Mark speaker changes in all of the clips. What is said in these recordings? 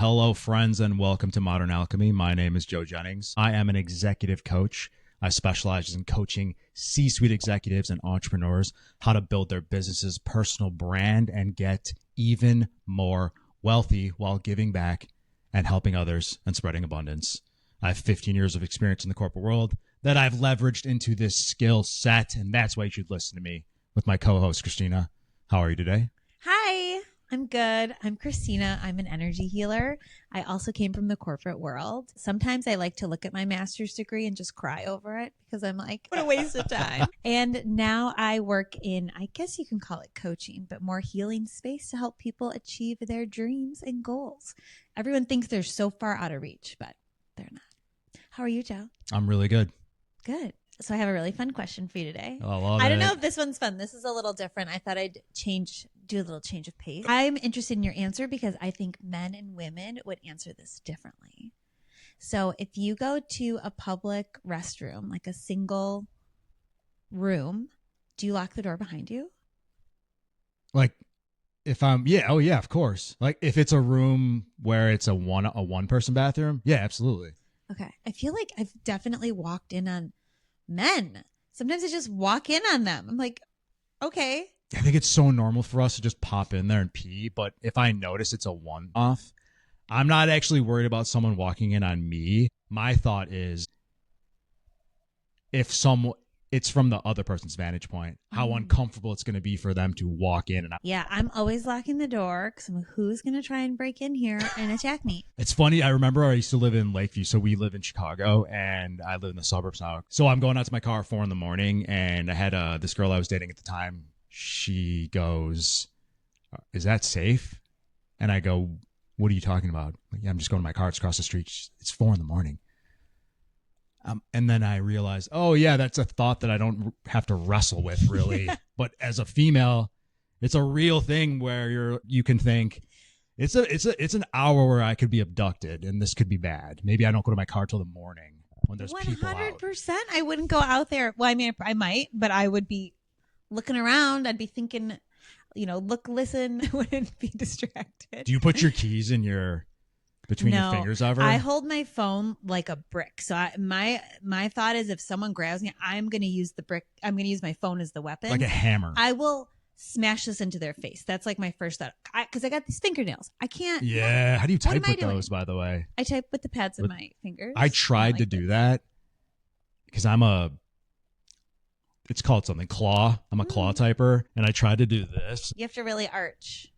Speaker 1: Hello, friends, and welcome to Modern Alchemy. My name is Joe Jennings. I am an executive coach. I specialize in coaching C-suite executives and entrepreneurs how to build their business's personal brand and get even more wealthy while giving back and helping others and spreading abundance. I have 15 years of experience in the corporate world that I've leveraged into this skill set, and that's why you should listen to me with my co-host, Christina. How are you today?
Speaker 2: Hi, I'm good. I'm Christina. I'm an energy healer. I also came from the corporate world. Sometimes I like to look at my master's degree and just cry over it because I'm like, what a waste of time. And now I work in, I guess you can call it coaching, but more healing space to help people achieve their dreams and goals. Everyone thinks they're so far out of reach, but they're not. How are you, Joe?
Speaker 1: I'm really good.
Speaker 2: Good. So I have a really fun question for you today.
Speaker 1: I
Speaker 2: don't know if this one's fun. This is a little different. I thought I'd do a little change of pace. I'm interested in your answer because I think men and women would answer this differently. So if you go to a public restroom, like a single room, do you lock the door behind you?
Speaker 1: Like if I'm, yeah, of course. Like if it's a room where it's a one person bathroom, yeah, absolutely.
Speaker 2: Okay. I feel like I've definitely walked in on men. Sometimes I just walk in on them. I'm like, okay.
Speaker 1: I think it's so normal for us to just pop in there and pee. But if I notice it's a one-off, I'm not actually worried about someone walking in on me. My thought is it's from the other person's vantage point, how uncomfortable it's going to be for them to walk in.
Speaker 2: Yeah, I'm always locking the door because I'm like, who's going to try and break in here and attack me?
Speaker 1: It's funny. I remember I used to live in Lakeview. So we live in Chicago and I live in the suburbs now. So I'm going out to my car at 4 a.m. and I had this girl I was dating at the time. She goes, "Is that safe?" And I go, "What are you talking about?" Like, yeah, I'm just going to my car. It's across the street. It's 4 a.m. And then I realized, oh yeah, that's a thought that I don't have to wrestle with really. Yeah. But as a female, it's a real thing where you can think it's an hour where I could be abducted and this could be bad. Maybe I don't go to my car till the morning when there's 100%, people out.
Speaker 2: 100%. I wouldn't go out there. Well, I mean, I might, but I would be looking around. I'd be thinking, look, listen, wouldn't be distracted.
Speaker 1: Do you put your keys in between your fingers ever?
Speaker 2: I hold my phone like a brick. So my thought is if someone grabs me, I'm going to use the brick. I'm going to use my phone as the weapon.
Speaker 1: Like a hammer.
Speaker 2: I will smash this into their face. That's like my first thought. Because I got these fingernails. I can't.
Speaker 1: Yeah. How do you type with those, by the way?
Speaker 2: I type with the pads of my fingers.
Speaker 1: I tried to do that because it's called something, claw. I'm a claw typer. And I tried to do this.
Speaker 2: You have to really arch.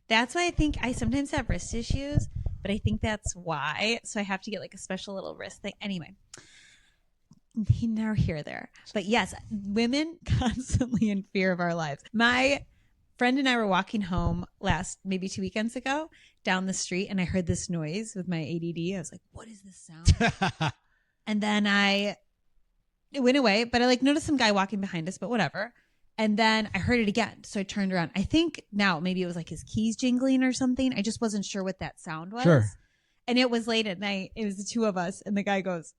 Speaker 2: That's why I think I sometimes have wrist issues. But I think that's why. So I have to get like a special little wrist thing. Anyway, never here there. But yes, women constantly in fear of our lives. My friend and I were walking home maybe 2 weekends ago down the street. And I heard this noise with my ADD. I was like, what is this sound? And then it went away. But I noticed some guy walking behind us, but whatever. And then I heard it again. So I turned around. I think now maybe it was like his keys jingling or something. I just wasn't sure what that sound was.
Speaker 1: Sure.
Speaker 2: And it was late at night. It was the two of us. And the guy goes,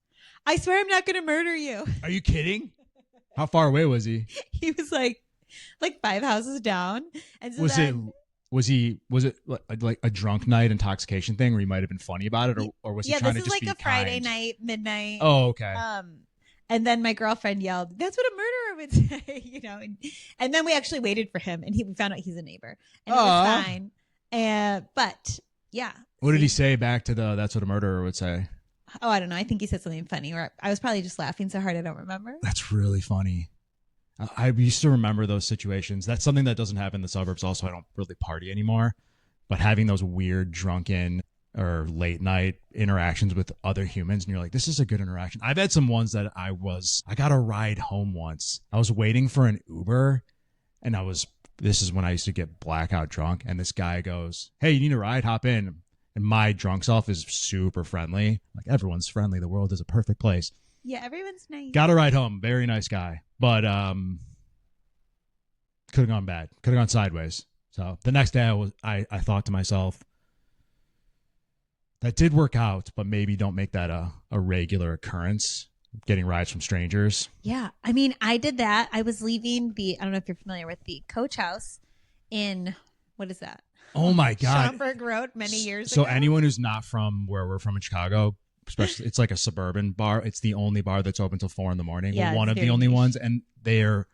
Speaker 2: "I swear I'm not going to murder you."
Speaker 1: Are you kidding? How far away was he?
Speaker 2: He was like 5 houses down. And so
Speaker 1: was it like a drunk night intoxication thing where he might have been funny about it? Or was he trying to just be kind?
Speaker 2: Yeah, this is like a Friday night, midnight.
Speaker 1: Oh, okay.
Speaker 2: And then my girlfriend yelled, "That's what a murderer would say," And then we actually waited for him, and we found out he's a neighbor, and it was fine. But yeah.
Speaker 1: What did he say back to that's what a murderer would say?
Speaker 2: Oh, I don't know. I think he said something funny, or I was probably just laughing so hard I don't remember.
Speaker 1: That's really funny. I used to remember those situations. That's something that doesn't happen in the suburbs. Also, I don't really party anymore, but having those weird drunken or late night interactions with other humans, and you're like, this is a good interaction. I've had some ones that I got a ride home once. I was waiting for an Uber, and this is when I used to get blackout drunk, and this guy goes, "Hey, you need a ride? Hop in." And my drunk self is super friendly. Like, everyone's friendly. The world is a perfect place.
Speaker 2: Yeah, everyone's nice.
Speaker 1: Got a ride home. Very nice guy. But could have gone bad. Could have gone sideways. So the next day I thought to myself, that did work out, but maybe don't make that a regular occurrence, getting rides from strangers.
Speaker 2: Yeah. I mean, I did that. I was leaving I don't know if you're familiar with the Coach House in, what is that?
Speaker 1: Oh my God.
Speaker 2: Schaumburg Road many years
Speaker 1: So
Speaker 2: ago.
Speaker 1: anyone who's not from where we're from in Chicago, especially, it's like a suburban bar. It's the only bar that's open till 4 a.m.
Speaker 2: Yeah,
Speaker 1: One
Speaker 2: it's
Speaker 1: of the
Speaker 2: very
Speaker 1: only
Speaker 2: niche.
Speaker 1: ones, and they're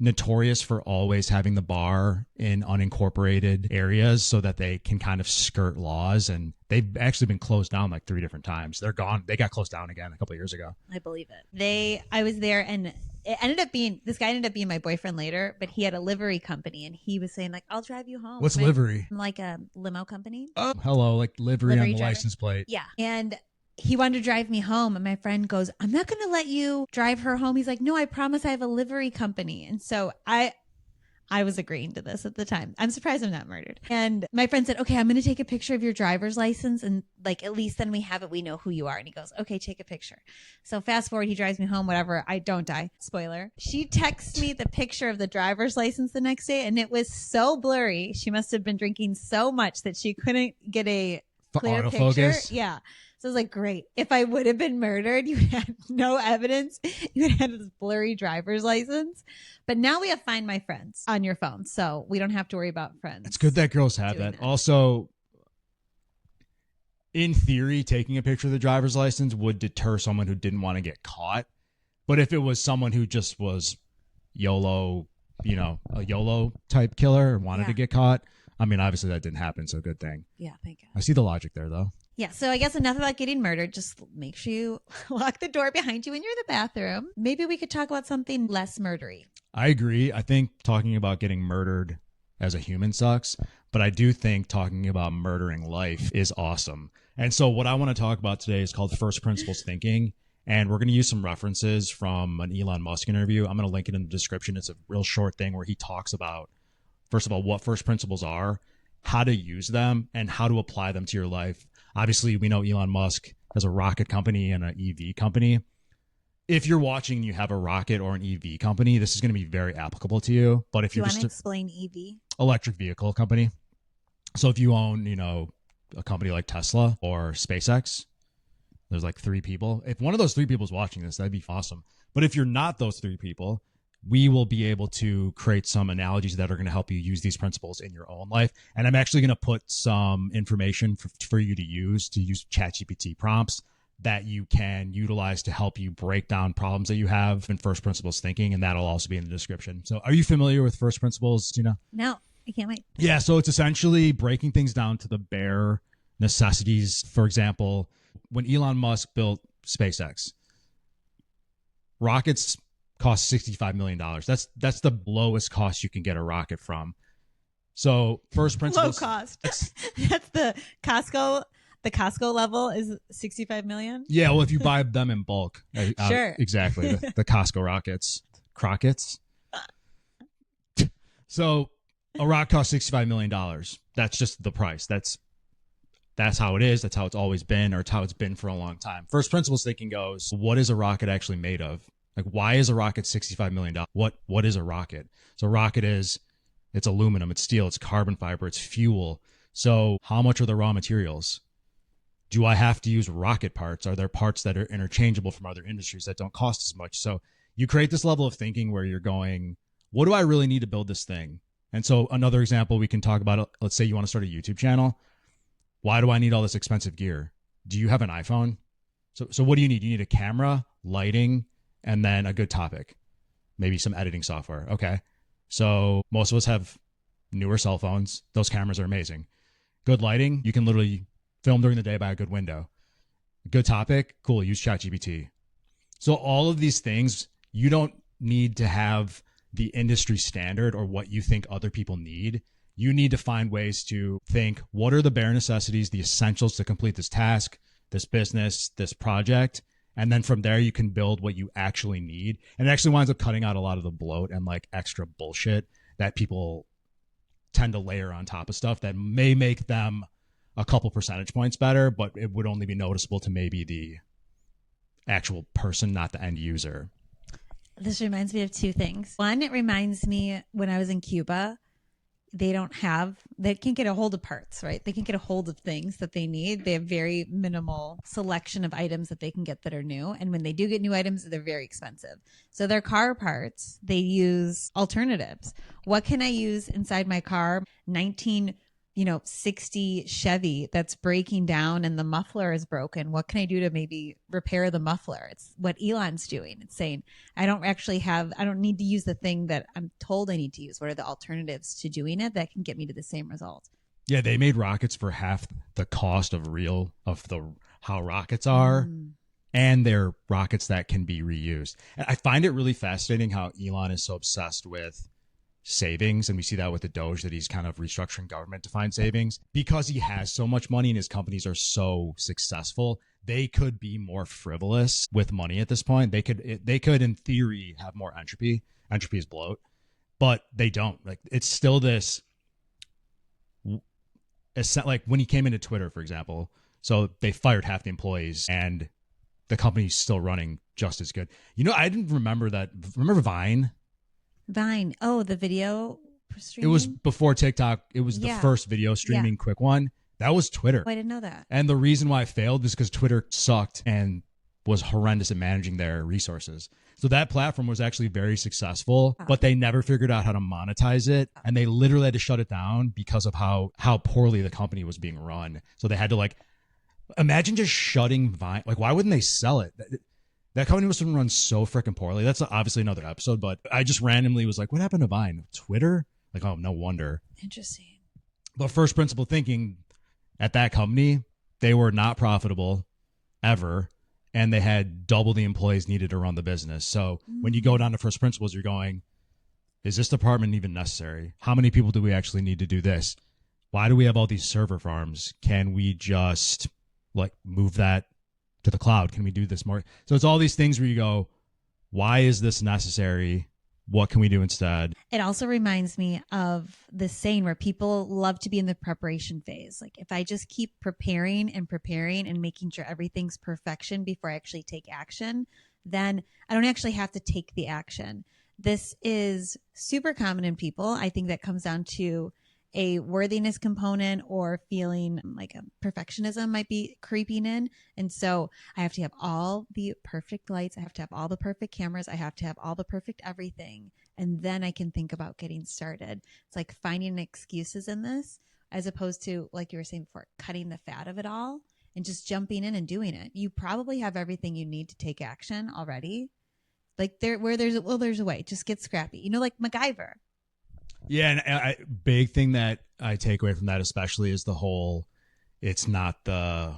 Speaker 1: notorious for always having the bar in unincorporated areas so that they can kind of skirt laws. And they've actually been closed down like 3 different times. They're gone. They got closed down again a couple of years ago.
Speaker 2: I believe it. I was there, and this guy ended up being my boyfriend later, but he had a livery company, and he was saying like, I'll drive you home.
Speaker 1: What's livery?
Speaker 2: Like a limo company.
Speaker 1: Oh, hello, like livery on the
Speaker 2: driver.
Speaker 1: license plate.
Speaker 2: Yeah. And he wanted to drive me home, and my friend goes, I'm not going to let you drive her home. He's like, no, I promise I have a livery company. And so I was agreeing to this at the time. I'm surprised I'm not murdered. And my friend said, okay, I'm going to take a picture of your driver's license. And like, at least then we have it. We know who you are. And he goes, okay, take a picture. So fast forward, he drives me home, whatever. I don't die. Spoiler. She texts me the picture of the driver's license the next day. And it was so blurry. She must have been drinking so much that she couldn't get a clear picture. Yeah. So I was like, great. If I would have been murdered, you had no evidence. You would have had this blurry driver's license. But now we have Find My Friends on your phone. So we don't have to worry about friends.
Speaker 1: It's good that girls have that. Also, in theory, taking a picture of the driver's license would deter someone who didn't want to get caught. But if it was someone who just was YOLO, a YOLO type killer and wanted to get caught, I mean, obviously that didn't happen. So good thing.
Speaker 2: Yeah, thank God.
Speaker 1: I see the logic there, though.
Speaker 2: Yeah, so I guess enough about getting murdered. Just make sure you lock the door behind you when you're in the bathroom. Maybe we could talk about something less murdery.
Speaker 1: I agree. I think talking about getting murdered as a human sucks, but I do think talking about murdering life is awesome. And so what I want to talk about today is called first principles thinking. And we're going to use some references from an Elon Musk interview. I'm going to link it in the description. It's a real short thing where he talks about, first of all, what first principles are, how to use them, and how to apply them to your life. Obviously, we know Elon Musk has a rocket company and an EV company. If you're watching and you have a rocket or an EV company, this is going to be very applicable to you. But if
Speaker 2: you
Speaker 1: you're
Speaker 2: want
Speaker 1: just
Speaker 2: to explain EV?
Speaker 1: Electric vehicle company. So if you own, a company like Tesla or SpaceX, there's like 3 people. If one of those 3 people is watching this, that'd be awesome. But if you're not those 3 people, we will be able to create some analogies that are going to help you use these principles in your own life. And I'm actually going to put some information for you to use ChatGPT prompts that you can utilize to help you break down problems that you have in first principles thinking. And that'll also be in the description. So are you familiar with first principles, Tina?
Speaker 2: No, I can't wait.
Speaker 1: Yeah. So it's essentially breaking things down to the bare necessities. For example, when Elon Musk built SpaceX, rockets cost $65 million. That's the lowest cost you can get a rocket from. So first principles.
Speaker 2: Low cost. That's the Costco. The Costco level is 65 million.
Speaker 1: Yeah, well, if you buy them in bulk,
Speaker 2: Sure,
Speaker 1: exactly. The Costco rockets, Crockets. So a rocket costs $65 million. That's just the price. That's how it is. That's how it's always been, or it's how it's been for a long time. First principles thinking goes, what is a rocket actually made of? Like, why is a rocket $65 million? What is a rocket? So a rocket it's aluminum, it's steel, it's carbon fiber, it's fuel. So how much are the raw materials? Do I have to use rocket parts? Are there parts that are interchangeable from other industries that don't cost as much? So you create this level of thinking where you're going, what do I really need to build this thing? And so another example we can talk about, let's say you want to start a YouTube channel. Why do I need all this expensive gear? Do you have an iPhone? So what do you need? You need a camera, lighting, and then a good topic, maybe some editing software. Okay. So most of us have newer cell phones. Those cameras are amazing. Good lighting. You can literally film during the day by a good window. Good topic. Cool. Use ChatGPT. So all of these things, you don't need to have the industry standard or what you think other people need. You need to find ways to think, what are the bare necessities, the essentials to complete this task, this business, this project? And then from there, you can build what you actually need. And it actually winds up cutting out a lot of the bloat and like extra bullshit that people tend to layer on top of stuff that may make them a couple percentage points better, but it would only be noticeable to maybe the actual person, not the end user.
Speaker 2: This reminds me of 2 things. One, it reminds me when I was in Cuba, they can't get a hold of parts, right? They can't get a hold of things that they need. They have very minimal selection of items that they can get that are new. And when they do get new items, they're very expensive. So their car parts, they use alternatives. What can I use inside my car? 60 Chevy that's breaking down and the muffler is broken. What can I do to maybe repair the muffler? It's what Elon's doing. It's saying, I don't need to use the thing that I'm told I need to use. What are the alternatives to doing it that can get me to the same result?
Speaker 1: Yeah, they made rockets for half the cost of how rockets are. And they're rockets that can be reused. And I find it really fascinating how Elon is so obsessed with savings, and we see that with the Doge, that he's kind of restructuring government to find savings because he has so much money and his companies are so successful. They could be more frivolous with money at this point. They could in theory have more entropy. Entropy is bloat, but they don't. Like, it's still this, like when he came into Twitter, for example. So they fired half the employees and the company's still running just as good. I didn't remember that. Remember Vine?
Speaker 2: Vine. Oh, the video streaming?
Speaker 1: It was before TikTok. It was the first video streaming quick one. That was Twitter.
Speaker 2: Oh, I didn't know that.
Speaker 1: And the reason why it failed is because Twitter sucked and was horrendous at managing their resources. So that platform was actually very successful, but they never figured out how to monetize it. And they literally had to shut it down because of how poorly the company was being run. So they had to imagine just shutting Vine. Like, why wouldn't they sell it? That company must have run so freaking poorly. That's obviously another episode, but I just randomly was like, what happened to Vine? Twitter? Like, oh, no wonder.
Speaker 2: Interesting.
Speaker 1: But first principle thinking, at that company, they were not profitable ever, and they had double the employees needed to run the business. So when you go down to first principles, you're going, is this department even necessary? How many people do we actually need to do this? Why do we have all these server farms? Can we just move that to the cloud? Can we do this more? So it's all these things where you go, why is this necessary? What can we do instead?
Speaker 2: It also reminds me of this saying where people love to be in the preparation phase. Like, if I just keep preparing and making sure everything's perfection before I actually take action, then I don't actually have to take the action. This is super common in people. I think that comes down to a worthiness component or feeling like a perfectionism might be creeping in. And so I have to have all the perfect lights. I have to have all the perfect cameras. I have to have all the perfect everything. And then I can think about getting started. It's like finding excuses in this, as opposed to, like you were saying before, cutting the fat of it all and just jumping in and doing it. You probably have everything you need to take action already. Like, there's a way. Just get scrappy. Like MacGyver.
Speaker 1: Yeah, and big thing that I take away from that especially is the whole, it's not the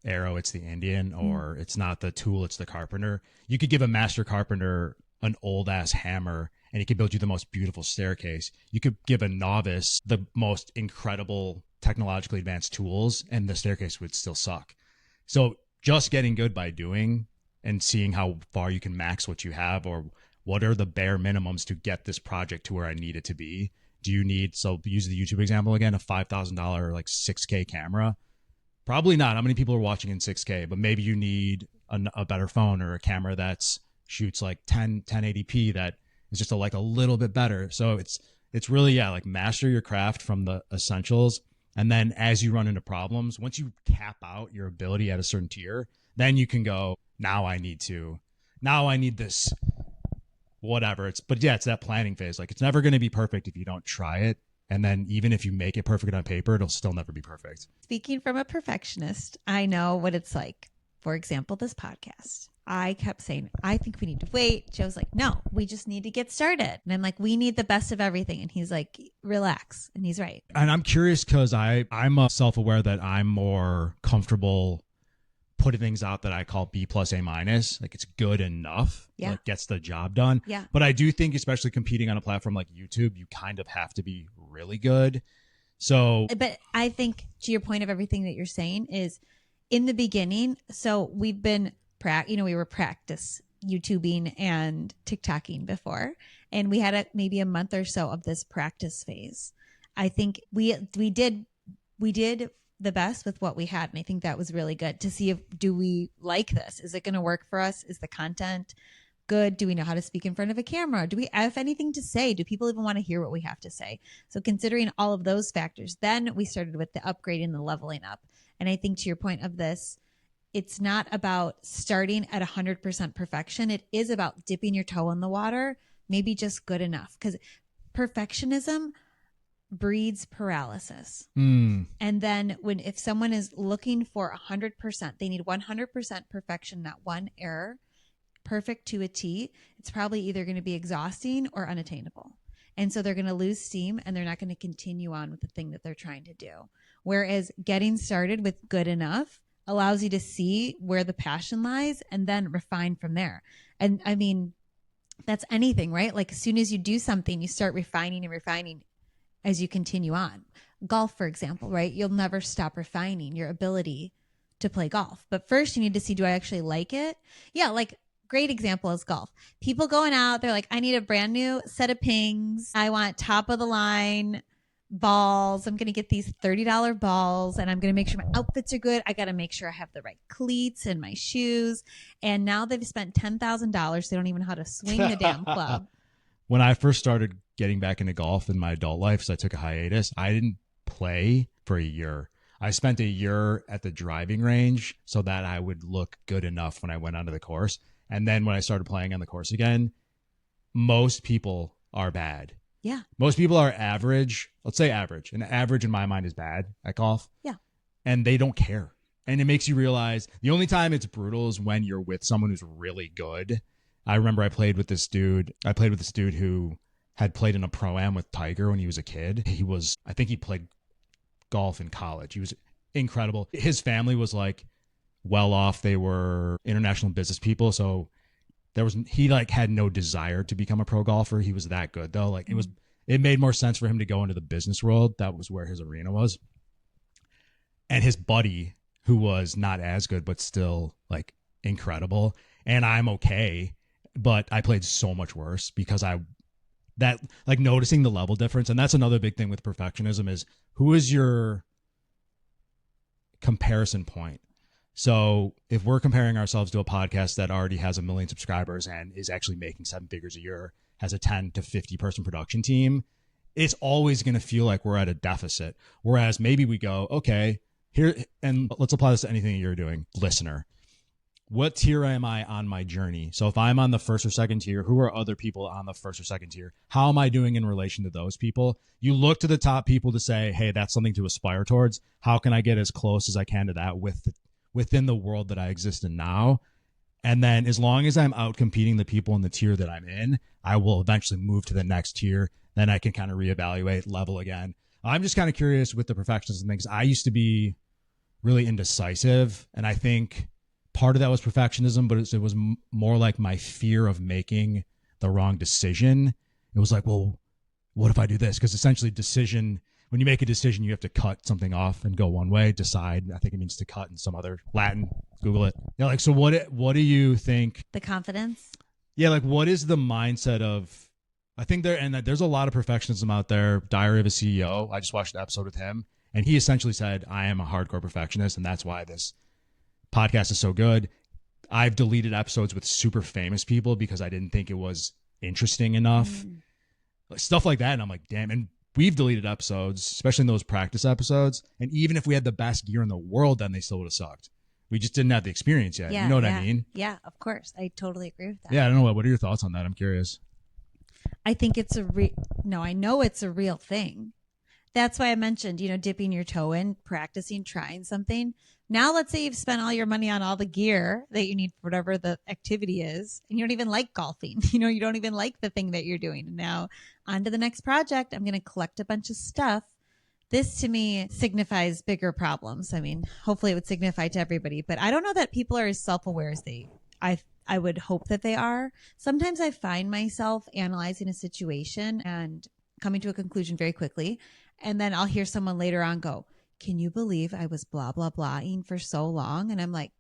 Speaker 1: arrow, it's the Indian, or it's not the tool, it's the carpenter. You could give a master carpenter an old-ass hammer, and he could build you the most beautiful staircase. You could give a novice the most incredible technologically advanced tools, and the staircase would still suck. So just getting good by doing and seeing how far you can max what you have, or what are the bare minimums to get this project to where I need it to be? Do you need, so use the YouTube example again, a $5,000 6K camera? Probably not. How many people are watching in 6K? But maybe you need a better phone or a camera that shoots 1080p that is just a little bit better. So it's really, master your craft from the essentials. And then as you run into problems, once you cap out your ability at a certain tier, then you can go, now I need this, whatever. It's that planning phase. It's never going to be perfect if you don't try it. And then even if you make it perfect on paper, it'll still never be perfect.
Speaker 2: Speaking from a perfectionist, I know what it's like. For example, this podcast. I kept saying, I think we need to wait. Joe's like, no, we just need to get started. And I'm like, we need the best of everything. And he's like, relax. And he's right.
Speaker 1: And I'm curious because I'm self-aware that I'm more comfortable putting things out that I call B plus A minus. It's good enough.
Speaker 2: Yeah.
Speaker 1: Gets the job done.
Speaker 2: Yeah.
Speaker 1: But I do think, especially competing on a platform like YouTube, you kind of have to be really good. So,
Speaker 2: but I think to your point of everything that you're saying is in the beginning. So we've been, we were practice YouTubing and TikToking before, and we had maybe a month or so of this practice phase. I think we did the best with what we had. And I think that was really good to see do we like this? Is it going to work for us? Is the content good? Do we know how to speak in front of a camera? Do we have anything to say? Do people even want to hear what we have to say? So considering all of those factors, then we started with the upgrading and the leveling up. And I think to your point of this, it's not about starting at 100% perfection. It is about dipping your toe in the water, maybe just good enough. Because perfectionism breeds paralysis.
Speaker 1: Mm.
Speaker 2: And then if someone is looking for 100%, they need 100% perfection, not one error, perfect to a T. It's probably either going to be exhausting or unattainable. And so they're going to lose steam and they're not going to continue on with the thing that they're trying to do. Whereas getting started with good enough allows you to see where the passion lies and then refine from there. And I mean, that's anything, right? Like as soon as you do something, you start refining and refining as you continue on. Golf, for example, right? You'll never stop refining your ability to play golf. But first you need to see, do I actually like it? Yeah, like great example is golf. People going out, they're like, I need a brand new set of pings. I want top of the line balls. I'm going to get these $30 balls and I'm going to make sure my outfits are good. I got to make sure I have the right cleats in my shoes. And now they've spent $10,000. They don't even know how to swing the damn club.
Speaker 1: When I first started getting back into golf in my adult life, so I took a hiatus, I didn't play for a year. I spent a year at the driving range so that I would look good enough when I went onto the course. And then when I started playing on the course again, most people are bad.
Speaker 2: Yeah.
Speaker 1: Most people are average. Let's say average. And average in my mind is bad at golf.
Speaker 2: Yeah. And
Speaker 1: they don't care. And it makes you realize the only time it's brutal is when you're with someone who's really good. I remember I played with this dude who had played in a pro-am with Tiger when he was a kid. I think he played golf in college. He was incredible. His family was like well off. They were international business people. So he like had no desire to become a pro golfer. He was that good though. Like it made more sense for him to go into the business world. That was where his arena was. And his buddy, who was not as good, but still like incredible. And I'm okay, but I played so much worse because noticing the level difference. And that's another big thing with perfectionism is who is your comparison point? So if we're comparing ourselves to a podcast that already has 1 million subscribers and is actually making 7 figures a year, has a 10 to 50 person production team, it's always going to feel like we're at a deficit. Whereas maybe we go, okay, here, and let's apply this to anything that you're doing, listener. What tier am I on my journey? So if I'm on the first or second tier, who are other people on the first or second tier? How am I doing in relation to those people? You look to the top people to say, hey, that's something to aspire towards. How can I get as close as I can to that within the world that I exist in now? And then as long as I'm out competing the people in the tier that I'm in, I will eventually move to the next tier. Then I can kind of reevaluate, level again. I'm just kind of curious with the perfectionism things. I used to be really indecisive, and I think part of that was perfectionism, but it was more like my fear of making the wrong decision. It was like, well, what if I do this? Because essentially when you make a decision, you have to cut something off and go one way, decide. I think it means to cut in some other Latin. Google it. Yeah, like, so what do you think?
Speaker 2: The confidence?
Speaker 1: Yeah, like what is the mindset of, I think there's a lot of perfectionism out there. Diary of a CEO. I just watched an episode with him and he essentially said, I am a hardcore perfectionist and that's why this podcast is so good. I've deleted episodes with super famous people because I didn't think it was interesting enough. Stuff like that. And I'm like, damn. And we've deleted episodes, especially in those practice episodes. And even if we had the best gear in the world, then they still would have sucked. We just didn't have the experience yet.
Speaker 2: Yeah,
Speaker 1: you know what I mean?
Speaker 2: Yeah, of course. I totally agree with that.
Speaker 1: Yeah, I don't know. What are your thoughts on that? I'm curious.
Speaker 2: I think it's I know it's a real thing. That's why I mentioned, dipping your toe in, practicing, trying something. Now, let's say you've spent all your money on all the gear that you need for whatever the activity is, and you don't even like golfing. You don't even like the thing that you're doing. And now on to the next project. I'm going to collect a bunch of stuff. This to me signifies bigger problems. I mean, hopefully it would signify to everybody, but I don't know that people are as self-aware as I would hope that they are. Sometimes I find myself analyzing a situation and coming to a conclusion very quickly. And then I'll hear someone later on go, can you believe I was blah, blah, blahing for so long? And I'm like,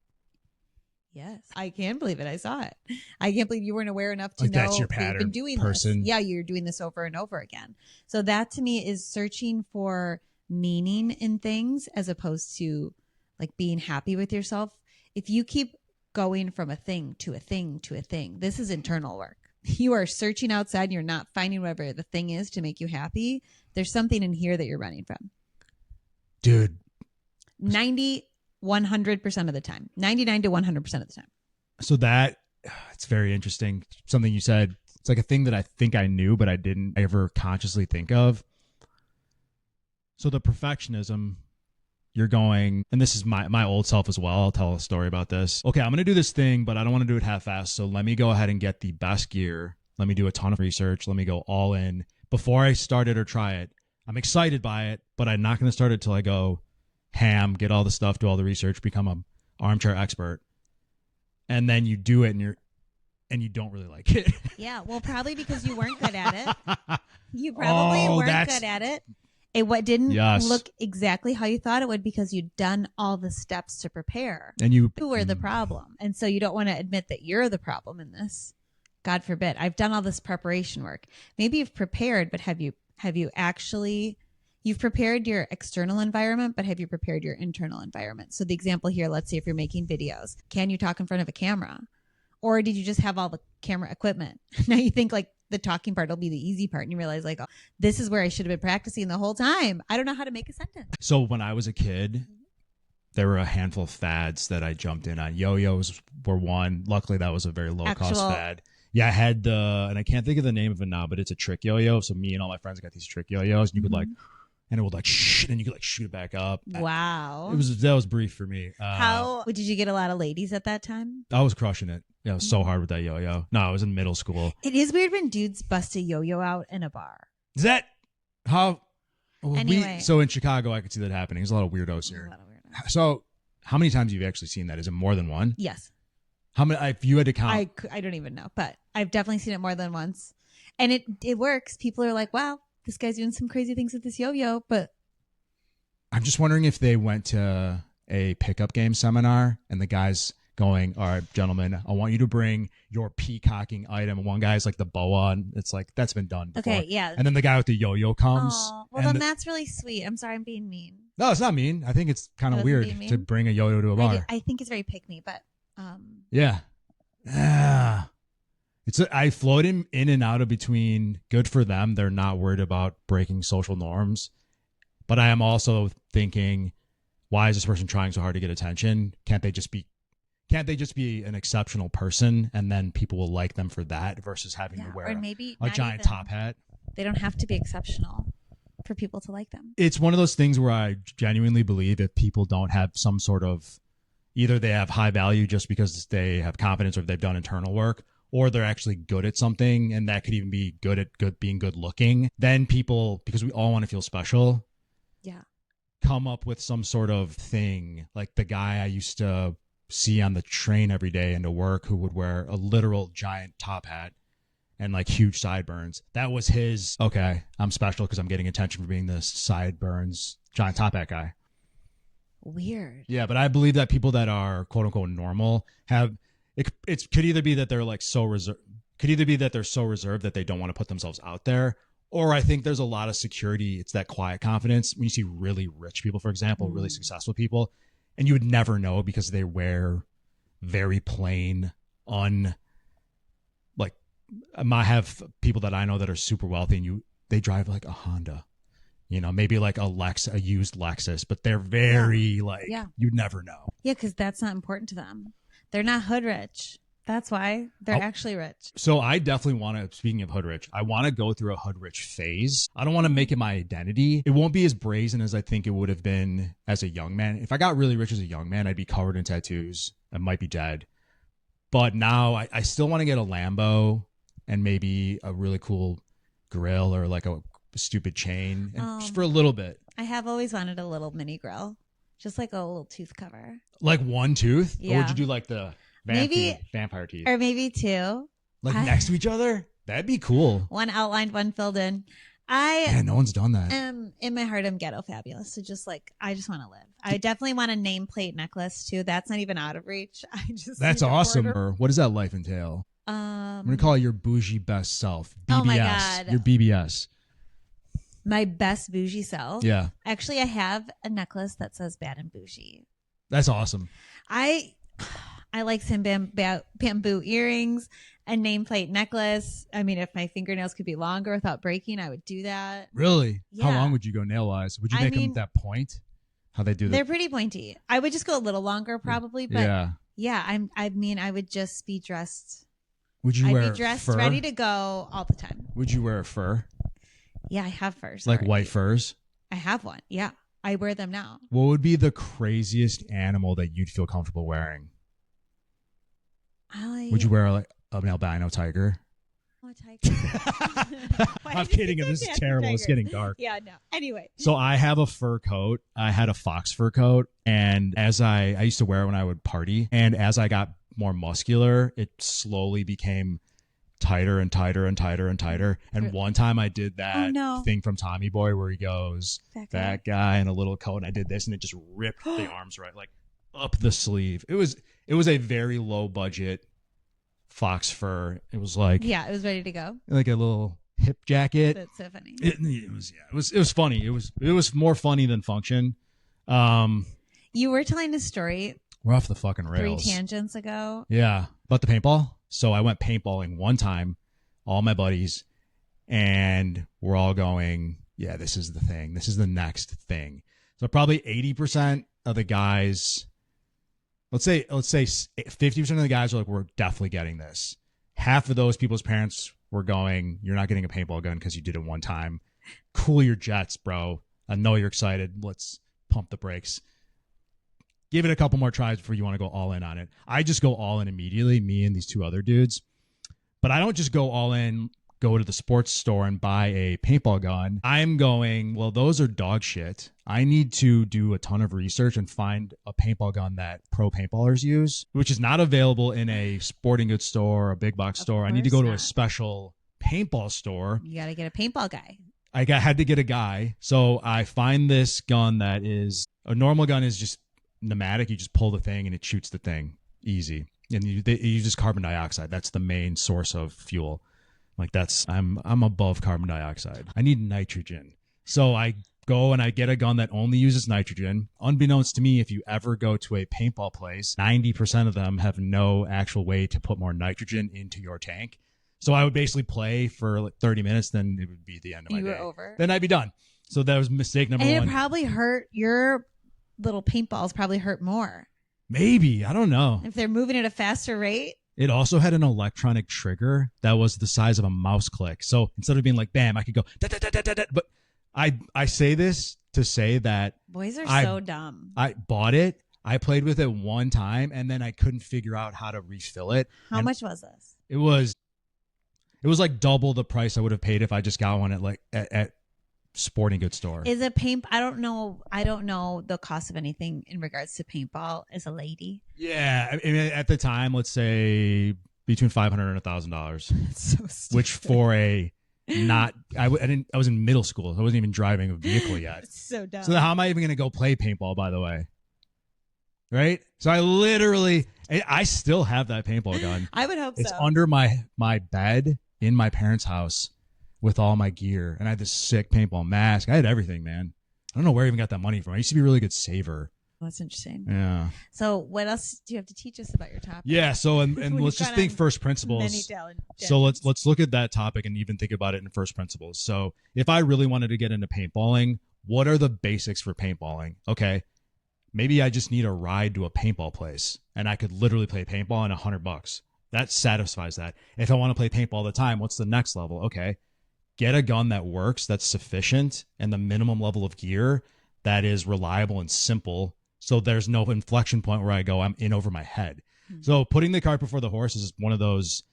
Speaker 2: yes, I can believe it. I saw it. I can't believe you weren't aware enough to know
Speaker 1: that's your pattern,
Speaker 2: you've been doing
Speaker 1: person.
Speaker 2: This. Yeah, you're doing this over and over again. So that to me is searching for meaning in things as opposed to like being happy with yourself. If you keep going from a thing to a thing to a thing, this is internal work. You are searching outside and you're not finding whatever the thing is to make you happy. There's something in here that you're running from.
Speaker 1: Dude.
Speaker 2: 100% of the time. 99 to 100% of the time.
Speaker 1: So it's very interesting. Something you said, it's like a thing that I think I knew, but I didn't ever consciously think of. So the perfectionism, you're going, and this is my old self as well. I'll tell a story about this. Okay, I'm going to do this thing, but I don't want to do it half-assed. So let me go ahead and get the best gear. Let me do a ton of research. Let me go all in before I start it or try it. I'm excited by it, but I'm not going to start it till I go ham, get all the stuff, do all the research, become an armchair expert. And then you do it and you don't really like it.
Speaker 2: Yeah, well, probably because you weren't good at it. You probably weren't good at it. What didn't look exactly how you thought it would because you'd done all the steps to prepare.
Speaker 1: And you
Speaker 2: were the problem. And so you don't want to admit that you're the problem in this. God forbid. I've done all this preparation work. Maybe you've prepared, but have you actually, you've prepared your external environment, but have you prepared your internal environment? So the example here, let's say if you're making videos, can you talk in front of a camera? Or did you just have all the camera equipment? Now you think like the talking part will be the easy part and you realize like, oh, this is where I should have been practicing the whole time. I don't know how to make a sentence.
Speaker 1: So when I was a kid, there were a handful of fads that I jumped in on. Yo-yos were one. Luckily, that was a very low-cost fad. Yeah, I had and I can't think of the name of it now, but it's a trick yo-yo. So me and all my friends got these trick yo-yos, and you could like, and it would like, and you could like shoot it back up.
Speaker 2: Wow.
Speaker 1: That was brief for me.
Speaker 2: How did you get a lot of ladies at that time?
Speaker 1: I was crushing it. Yeah, I was so hard with that yo-yo. No, I was in middle school.
Speaker 2: It is weird when dudes bust a yo-yo out in a bar.
Speaker 1: Is that how?
Speaker 2: Anyway.
Speaker 1: So in Chicago, I could see that happening. There's a lot of weirdos here. So how many times have you actually seen that? Is it more than one?
Speaker 2: Yes.
Speaker 1: How many? If you had to count,
Speaker 2: I don't even know, but I've definitely seen it more than once, and it works. People are like, "Wow, this guy's doing some crazy things with this yo-yo." But
Speaker 1: I'm just wondering if they went to a pickup game seminar and the guy's going, "All right, gentlemen, I want you to bring your peacocking item." And one guy's like the boa, and it's like that's been done before.
Speaker 2: Okay, yeah.
Speaker 1: And then the guy with the yo-yo comes.
Speaker 2: Oh, well, then that's really sweet. I'm sorry, I'm being mean.
Speaker 1: No, it's not mean. I think it's kind of weird to bring a yo-yo to a bar.
Speaker 2: I think it's very pick me, but.
Speaker 1: Yeah. I float in and out of between. Good for them. They're not worried about breaking social norms. But I am also thinking, why is this person trying so hard to get attention? Can't they just be an exceptional person and then people will like them for that versus having to wear a giant top hat?
Speaker 2: They don't have to be exceptional for people to like them.
Speaker 1: It's one of those things where I genuinely believe if people don't have some sort of, either they have high value just because they have confidence or if they've done internal work, or they're actually good at something, and that could even be being good looking, then people, because we all want to feel special, come up with some sort of thing. Like the guy I used to see on the train every day into work who would wear a literal giant top hat and like huge sideburns. That was his, okay, I'm special because I'm getting attention for being the sideburns giant top hat guy.
Speaker 2: Weird.
Speaker 1: Yeah, but I believe that people that are quote unquote normal have it could either be that they're like so reserved, that they don't want to put themselves out there, or I think there's a lot of security. It's that quiet confidence. When you see really rich people, for example, really successful people, and you would never know because they wear very plain, I have people that I know that are super wealthy and they drive like a Honda. You know, maybe like a used Lexus, but they're very you'd never know.
Speaker 2: Yeah, because that's not important to them. They're not hood rich. That's why they're actually rich.
Speaker 1: So I definitely want to, speaking of hood rich, I want to go through a hood rich phase. I don't want to make it my identity. It won't be as brazen as I think it would have been as a young man. If I got really rich as a young man, I'd be covered in tattoos. I might be dead. But now I still want to get a Lambo and maybe a really cool grill or like a stupid chain just for a little bit.
Speaker 2: I have always wanted a little mini grill, just like a little tooth cover.
Speaker 1: Like one tooth?
Speaker 2: Yeah.
Speaker 1: Or would you do like the vampire teeth?
Speaker 2: Or maybe two.
Speaker 1: Like next to each other? That'd be cool.
Speaker 2: One outlined, one filled in.
Speaker 1: No one's done that.
Speaker 2: In my heart, I'm ghetto fabulous. So I just want to live. I definitely want a nameplate necklace too. That's not even out of reach.
Speaker 1: That's awesome. Or what does that life entail? I'm going to call it your bougie best self. BBS.
Speaker 2: Oh my God.
Speaker 1: Your BBS.
Speaker 2: My best bougie self.
Speaker 1: Yeah.
Speaker 2: Actually, I have a necklace that says bad and bougie.
Speaker 1: That's awesome.
Speaker 2: I like some bamboo earrings, a nameplate necklace. I mean, if my fingernails could be longer without breaking, I would do that.
Speaker 1: Really?
Speaker 2: Yeah.
Speaker 1: How long would you go nail wise? Would you make them that point? How they do that?
Speaker 2: They're pretty pointy. I would just go a little longer probably, but I would just be dressed.
Speaker 1: Would you wear
Speaker 2: be dressed
Speaker 1: fur?
Speaker 2: Ready to go all the time.
Speaker 1: Would you wear a fur?
Speaker 2: Yeah, I have furs.
Speaker 1: Like
Speaker 2: already.
Speaker 1: white furs?
Speaker 2: I have one. Yeah. I wear them now.
Speaker 1: What would be the craziest animal that you'd feel comfortable wearing? Would you wear like an albino tiger?
Speaker 2: A tiger.
Speaker 1: I'm kidding. This is terrible. It's getting dark.
Speaker 2: Yeah, no. Anyway.
Speaker 1: So I have a fur coat. I had a fox fur coat. And as I used to wear it when I would party. And as I got more muscular, it slowly became tighter and tighter and tighter and tighter. And one time I did that thing from Tommy Boy where he goes, that guy in a little coat. And I did this and it just ripped the arms right, like up the sleeve. It was a very low budget fox fur. It was like,
Speaker 2: yeah, it was ready to go.
Speaker 1: Like a little hip jacket.
Speaker 2: That's so funny.
Speaker 1: It was funny. It was more funny than function.
Speaker 2: You were telling a story.
Speaker 1: We're off the fucking rails.
Speaker 2: 3 tangents ago.
Speaker 1: Yeah, about the paintball. So I went paintballing one time, all my buddies, and we're all going, yeah, this is the thing. This is the next thing. So probably 80% of the guys, let's say 50% of the guys are like, we're definitely getting this. Half of those people's parents were going, you're not getting a paintball gun because you did it one time. Cool your jets, bro. I know you're excited. Let's pump the brakes. Give it a couple more tries before you want to go all in on it. I just go all in immediately, me and these 2 other dudes. But I don't just go all in, go to the sports store and buy a paintball gun. I'm going, well, those are dog shit. I need to do a ton of research and find a paintball gun that pro paintballers use, which is not available in a sporting goods store or a big box store. I need to go to a special paintball store.
Speaker 2: You got to get a paintball guy.
Speaker 1: I had to get a guy. So I find this gun that is, a normal gun is just pneumatic. You just pull the thing and it shoots the thing easy. And you use carbon dioxide. That's the main source of fuel. Like I'm above carbon dioxide. I need nitrogen. So I go and I get a gun that only uses nitrogen. Unbeknownst to me, if you ever go to a paintball place, 90% of them have no actual way to put more nitrogen into your tank. So I would basically play for like 30 minutes, then it would be the end of my day.
Speaker 2: You were over.
Speaker 1: Then I'd be done. So that was mistake number one.
Speaker 2: And it probably hurt your little paintballs probably hurt more.
Speaker 1: Maybe. I don't know.
Speaker 2: If they're moving at a faster rate.
Speaker 1: It also had an electronic trigger that was the size of a mouse click. So instead of being like, bam, I could go, da, da, da, da, da, da. But I say this to say that
Speaker 2: boys are so dumb.
Speaker 1: I bought it. I played with it one time and then I couldn't figure out how to refill it.
Speaker 2: How much was this?
Speaker 1: It was like double the price I would have paid if I just got one at sporting goods store.
Speaker 2: Is a paint? I don't know the cost of anything in regards to paintball as a lady.
Speaker 1: Yeah, I mean, at the time, let's say between $500 and $1,000.
Speaker 2: That's so stupid.
Speaker 1: Which for I was in middle school. I wasn't even driving a vehicle yet.
Speaker 2: It's so dumb.
Speaker 1: So how am I even going to go play paintball? By the way, right? So I still have that paintball gun.
Speaker 2: I would hope
Speaker 1: it's under my bed in my parents' house. With all my gear, and I had this sick paintball mask. I had everything, man. I don't know where I even got that money from. I used to be a really good saver.
Speaker 2: That's interesting.
Speaker 1: Yeah.
Speaker 2: So what else do you have to teach us about your topic?
Speaker 1: Yeah. So and let's just think first principles. So let's look at that topic and even think about it in first principles. So if I really wanted to get into paintballing, what are the basics for paintballing? Okay. Maybe I just need a ride to a paintball place, and I could literally play paintball in $100. That satisfies that. If I want to play paintball all the time, what's the next level? Okay. Get a gun that works, that's sufficient, and the minimum level of gear that is reliable and simple. So there's no inflection point where I go, I'm in over my head. Mm-hmm. So putting the cart before the horse is one of those,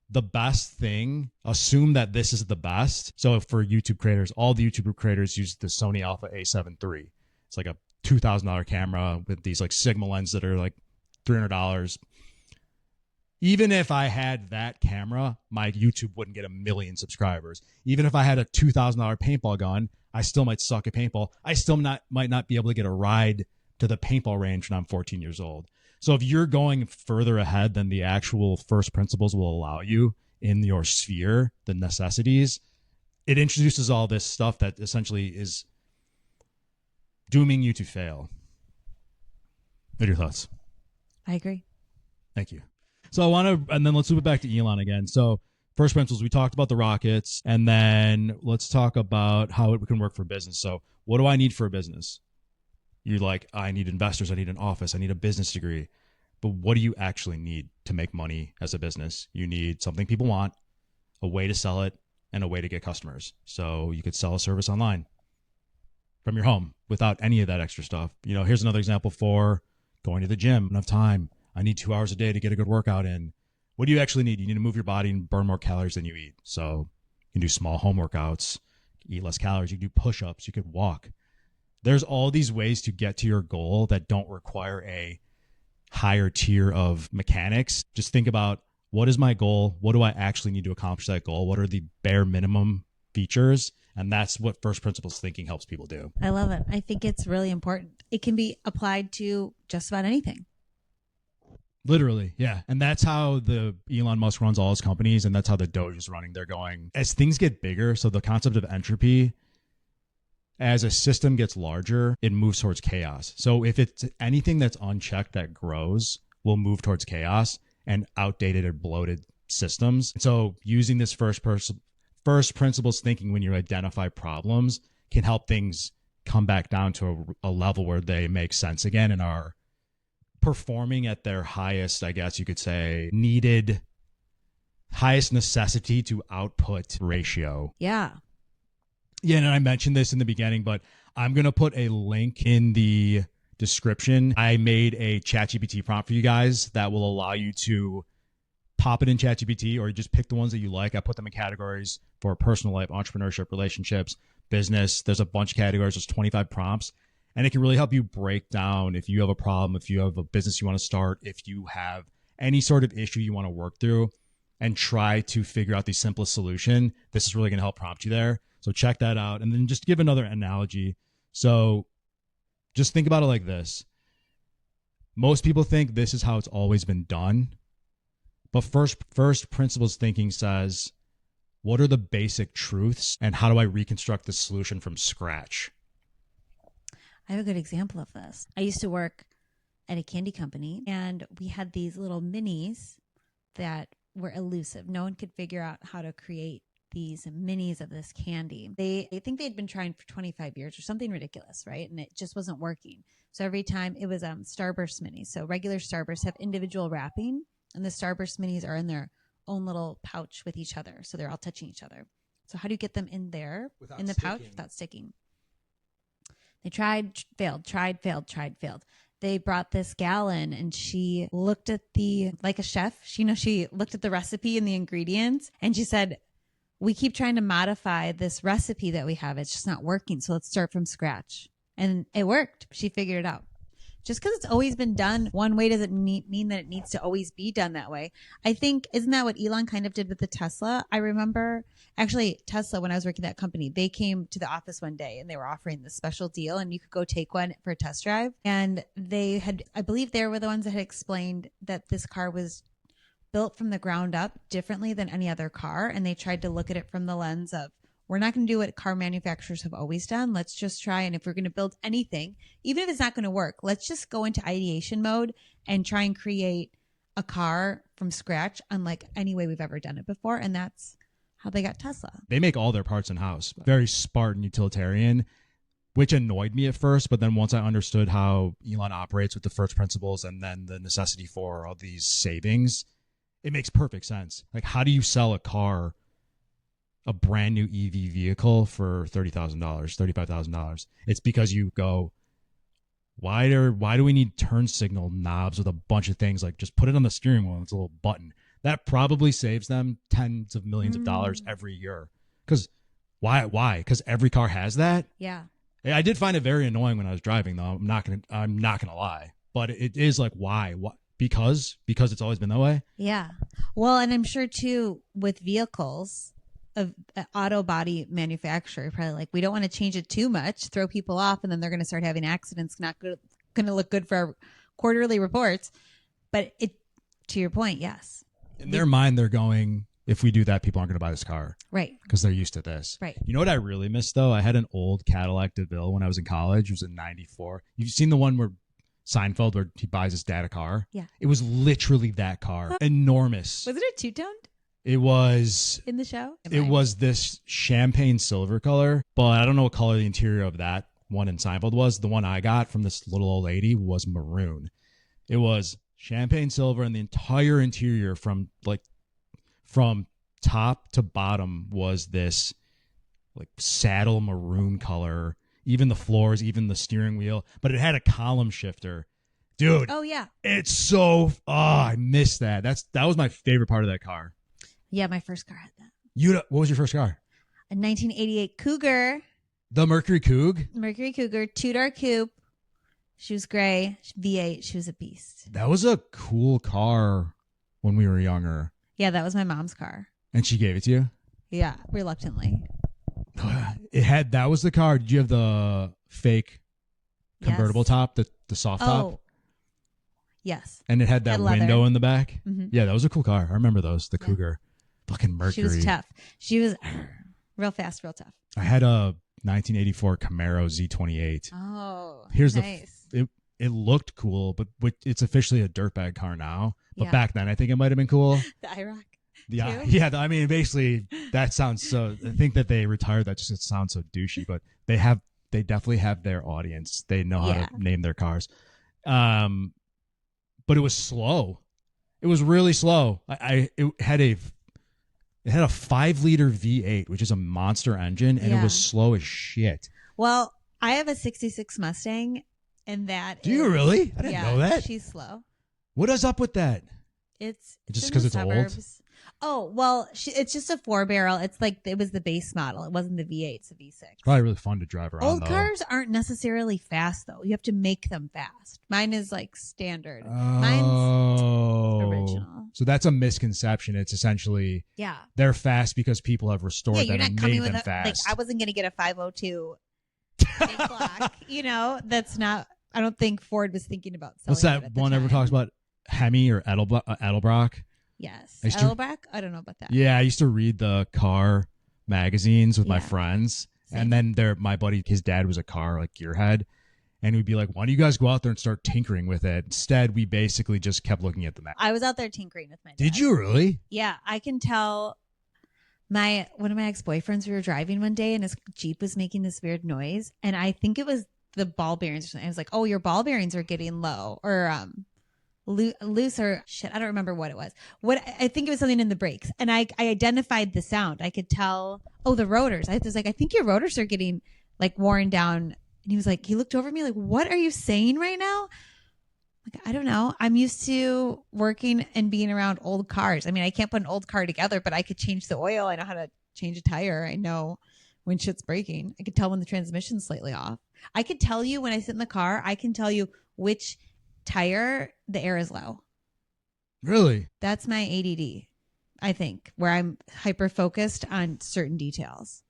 Speaker 1: the best thing, assume that this is the best. So for YouTube creators, all the YouTube creators use the Sony Alpha A7 III. It's like a $2,000 camera with these like Sigma lenses that are like $300. Even if I had that camera, my YouTube wouldn't get 1 million subscribers. Even if I had a $2,000 paintball gun, I still might suck at paintball. I still might not be able to get a ride to the paintball range when I'm 14 years old. So if you're going further ahead than the actual first principles will allow you in your sphere, the necessities, it introduces all this stuff that essentially is dooming you to fail. What are your thoughts?
Speaker 2: I agree.
Speaker 1: Thank you. So and then let's move it back to Elon again. So first principles, we talked about the rockets, and then let's talk about how it can work for business. So what do I need for a business? You're like, I need investors, I need an office, I need a business degree. But what do you actually need to make money as a business? You need something people want, a way to sell it, and a way to get customers. So you could sell a service online. from your home without any of that extra stuff. Here's another example for going to the gym. Enough time. I need 2 hours a day to get a good workout in. What do you actually need? You need to move your body and burn more calories than you eat. So you can do small home workouts, eat less calories. You can do push-ups. You could walk. There's all these ways to get to your goal that don't require a higher tier of mechanics. Just think about, what is my goal? What do I actually need to accomplish that goal? What are the bare minimum features? And that's what first principles thinking helps people do.
Speaker 2: I love it. I think it's really important. It can be applied to just about anything.
Speaker 1: Literally, yeah. And that's how the Elon Musk runs all his companies, and that's how the Doge is running. They're going, as things get bigger, so the concept of entropy, as a system gets larger, it moves towards chaos. So if it's anything that's unchecked that grows, will move towards chaos and outdated or bloated systems. So using this first principles thinking when you identify problems can help things come back down to a level where they make sense again and are performing at their highest, I guess you could say, needed, highest necessity to output ratio.
Speaker 2: Yeah.
Speaker 1: Yeah, and I mentioned this in the beginning, but I'm going to put a link in the description. I made a ChatGPT prompt for you guys that will allow you to pop it in ChatGPT, or you just pick the ones that you like. I put them in categories for personal life, entrepreneurship, relationships, business. There's a bunch of categories. There's 25 prompts. And it can really help you break down if you have a problem, if you have a business you want to start, if you have any sort of issue you want to work through, and try to figure out the simplest solution. This is really going to help prompt you there. So check that out. And then just give another analogy. So just think about it like this. Most people think this is how it's always been done. But first principles thinking says, what are the basic truths and how do I reconstruct the solution from scratch?
Speaker 2: I have a good example of this. I used to work at a candy company, and we had these little minis that were elusive. No one could figure out how to create these minis of this candy. They think they'd been trying for 25 years or something ridiculous, right? And it just wasn't working. So every time it was Starburst minis. So regular Starbursts have individual wrapping, and the Starburst minis are in their own little pouch with each other. So they're all touching each other. So how do you get them in there, in the pouch without sticking? They tried, failed, tried, failed, tried, failed. They brought this gal in, and she looked at like a chef, she looked at the recipe and the ingredients, and she said, we keep trying to modify this recipe that we have. It's just not working. So let's start from scratch. And it worked. She figured it out. Just because it's always been done one way doesn't mean that it needs to always be done that way. I think, isn't that what Elon kind of did with the Tesla? I remember actually Tesla, when I was working at that company, they came to the office one day and they were offering this special deal and you could go take one for a test drive. And they had, I believe they were the ones that had explained that this car was built from the ground up differently than any other car. And they tried to look at it from the lens of, we're not going to do what car manufacturers have always done. Let's just try. And if we're going to build anything, even if it's not going to work, let's just go into ideation mode and try and create a car from scratch, unlike any way we've ever done it before. And that's how they got Tesla.
Speaker 1: They make all their parts in-house. Very Spartan utilitarian, which annoyed me at first. But then once I understood how Elon operates with the first principles and then the necessity for all these savings, it makes perfect sense. Like, how do you sell a car, a brand new EV vehicle, for $30,000, $35,000? It's because you go, why do we need turn signal knobs with a bunch of things? Like, just put it on the steering wheel and it's a little button. That probably saves them tens of millions of dollars every year. Because why? Because every car has that.
Speaker 2: Yeah.
Speaker 1: I did find it very annoying when I was driving, though. I'm not gonna lie, but it is like, why? What? Because it's always been that way.
Speaker 2: Yeah. Well, and I'm sure too with vehicles, of auto body manufacturer, probably like, we don't want to change it too much, throw people off, and then they're going to start having accidents. Not good, going to look good for our quarterly reports. But it, to your point, yes.
Speaker 1: In their mind, they're going, if we do that, people aren't going to buy this car.
Speaker 2: Right.
Speaker 1: Because they're used to this.
Speaker 2: Right.
Speaker 1: You know what I really miss, though? I had an old Cadillac DeVille when I was in college. It was a 94. You've seen the one where Seinfeld, where he buys his dad a car?
Speaker 2: Yeah.
Speaker 1: It was literally that car. Enormous.
Speaker 2: Was it a two-toned?
Speaker 1: It was
Speaker 2: in the show.
Speaker 1: It was this champagne silver color, but I don't know what color the interior of that one in Seinfeld was. The one I got from this little old lady was maroon. It was champagne silver, and the entire interior from top to bottom was this like saddle maroon color. even the floors, even the steering wheel. But it had a column shifter. Dude,
Speaker 2: Oh yeah.
Speaker 1: it's so I missed that. That was my favorite part of that car.
Speaker 2: Yeah, my first car had that.
Speaker 1: What was your first car?
Speaker 2: A 1988 Cougar.
Speaker 1: The Mercury Cougar?
Speaker 2: Mercury Cougar, 2-door coupe. She was gray, V8. She was a beast.
Speaker 1: That was a cool car when we were younger.
Speaker 2: Yeah, that was my mom's car.
Speaker 1: And she gave it to you?
Speaker 2: Yeah, reluctantly.
Speaker 1: That was the car. Did you have the fake convertible top, the soft top?
Speaker 2: Yes.
Speaker 1: And it had that window in the back?
Speaker 2: Mm-hmm.
Speaker 1: Yeah, that was a cool car. I remember those, the Cougar. Fucking Mercury.
Speaker 2: She was tough. She was real fast, real tough.
Speaker 1: I had a 1984 Camaro Z28.
Speaker 2: Oh,
Speaker 1: Here's
Speaker 2: nice.
Speaker 1: It looked cool, but it's officially a dirtbag car now. But back then, I think it might have been cool.
Speaker 2: The IROC.
Speaker 1: Yeah. I mean, basically, that sounds so. I think that they retired that just it sounds so douchey, but they definitely have their audience. They know how to name their cars. But it was slow. It was really slow. It had a 5-liter V8, which is a monster engine, and it was slow as shit.
Speaker 2: Well, I have a 66 Mustang. And that
Speaker 1: Do you really? I didn't know that.
Speaker 2: She's slow.
Speaker 1: What is up with that?
Speaker 2: It's
Speaker 1: just because it's old?
Speaker 2: Oh, well, it's just a 4-barrel. It's like it was the base model. It wasn't the V8, it's a V6.
Speaker 1: Probably really fun to drive around.
Speaker 2: Old cars aren't necessarily fast, though. You have to make them fast. Mine is like standard. Mine's original.
Speaker 1: So that's a misconception. It's essentially they're fast because people have restored them and made them fast.
Speaker 2: Like I wasn't going to get a 502 big block. That's not. I don't think Ford was thinking about selling.
Speaker 1: What's that one everyone talks about? Hemi or Edelbrock?
Speaker 2: Yes. Edelbrock? I don't know about that.
Speaker 1: Yeah, I used to read the car magazines with my friends. Same. And then my buddy, his dad was a car like gearhead. And we'd be like, why don't you guys go out there and start tinkering with it? Instead, we basically just kept looking at the map.
Speaker 2: I was out there tinkering with my dad.
Speaker 1: Did you really?
Speaker 2: Yeah, I can tell. One of my ex-boyfriends, we were driving one day and his Jeep was making this weird noise. And I think it was the ball bearings or something. I was like, oh, your ball bearings are getting low or loose or shit. I don't remember what it was. I think it was something in the brakes. And I identified the sound. I could tell, the rotors. I was like, I think your rotors are getting like worn down. And he was like, he looked over at me like, what are you saying right now? Like, I don't know. I'm used to working and being around old cars. I mean, I can't put an old car together, but I could change the oil. I know how to change a tire. I know when shit's breaking. I could tell when the transmission's slightly off. I could tell you when I sit in the car, I can tell you which tire the air is low.
Speaker 1: Really?
Speaker 2: That's my ADD, I think, where I'm hyper focused on certain details.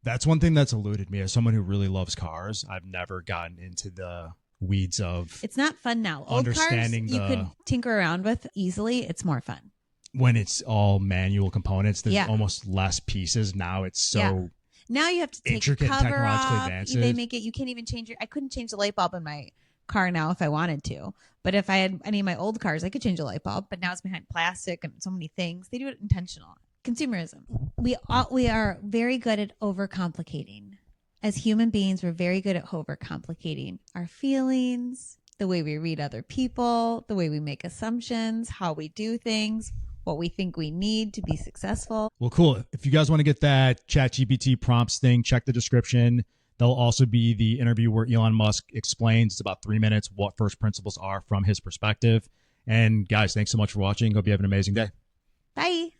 Speaker 1: That's one thing that's eluded me as someone who really loves cars. I've never gotten into the weeds of. It's not fun now. Old cars
Speaker 2: you could tinker around with easily. It's more fun
Speaker 1: when it's all manual components. There's almost less pieces now. It's so.
Speaker 2: Yeah. Now you have to take
Speaker 1: intricate,
Speaker 2: cover
Speaker 1: technologically
Speaker 2: off.
Speaker 1: advanced.
Speaker 2: They make it. You can't even change I couldn't change the light bulb in my car now if I wanted to. But if I had any of my old cars, I could change the light bulb. But now it's behind plastic and so many things. They do it intentional. Consumerism. We are very good at overcomplicating. As human beings, we're very good at overcomplicating our feelings, the way we read other people, the way we make assumptions, how we do things, what we think we need to be successful.
Speaker 1: Well, cool. If you guys want to get that ChatGPT prompts thing, check the description. There'll also be the interview where Elon Musk explains, it's about 3 minutes, what first principles are from his perspective. And guys, thanks so much for watching. Hope you have an amazing day.
Speaker 2: Bye.